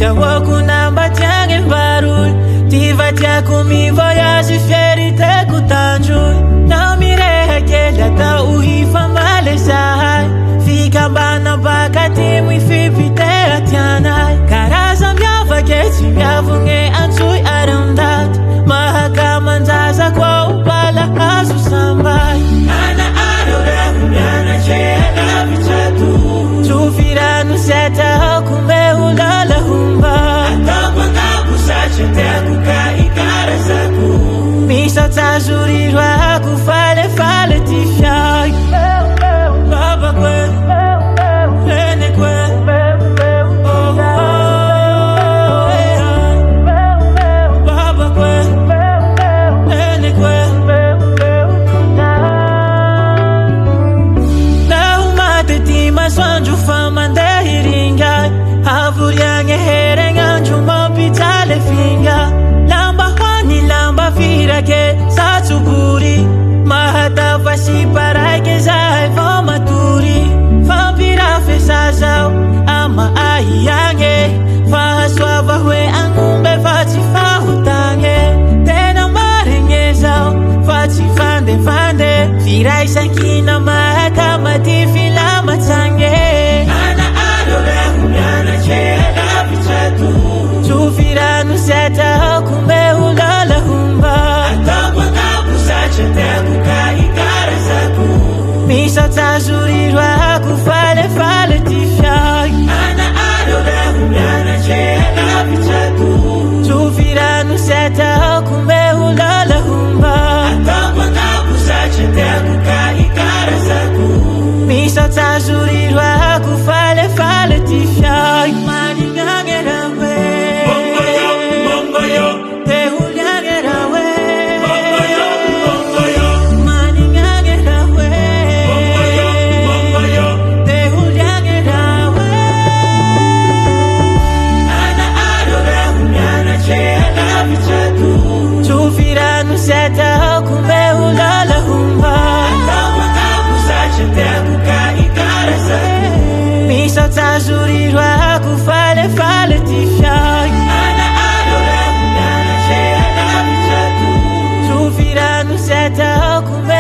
Chawa kunamba tiange barulho Tiva tia comigo voyage ferite kutanjui Não mire que até o rifa malesai Fica bana baka timu ifipite atianai Karaza miava keti miavunge ansui arandat Mahakama nzaza kwa upala asu sambai Ana arora hunyana chela vichatu Tufira nuseta kumbe ulala humba Atapa ngaku sache teku ka ikara saku Misa tajurirwa kufale fale tifyai Baba kwe Lene kwe Oh yeah Baba kwe Lene kwe Na umate tima swanju fama ndehiringa Havuriange herenga njuma pitale finga Lamba hani lamba firake satsuguri Mahata fashi parake zai vomaturi Vampira fesazao ama ahiange Fahaswa vahwe angumbe vati fahutange Tena marengezao vati vande vande Virai sankina mahakama tifila matange Ana arora hunyana chela vichatu Tufira nuseta kumbe ulala humba Atapa ngaku sache teku ka ikara saku Misa tajurirwa kufale fale tifyai Ana arora hunyana chela vichatu Tufira nuseta kumbe ulala humba Atapa ngaku sache teku ka ikara saku Misa tajurirwa kufale fale tifyai Maningangera we Bongo yo Te huliangera we Bongo yo Maningangera we Bongo yo Te huliangera we Ana arora hunyana chela vichatu Tufira nuseta kumbe ulala humba Atapa ngaku sache teku ka ikara saku Misa tajurirwa kufale fale tifyai Ana arora hunyana chela vichatu Tufira nuseta kumbe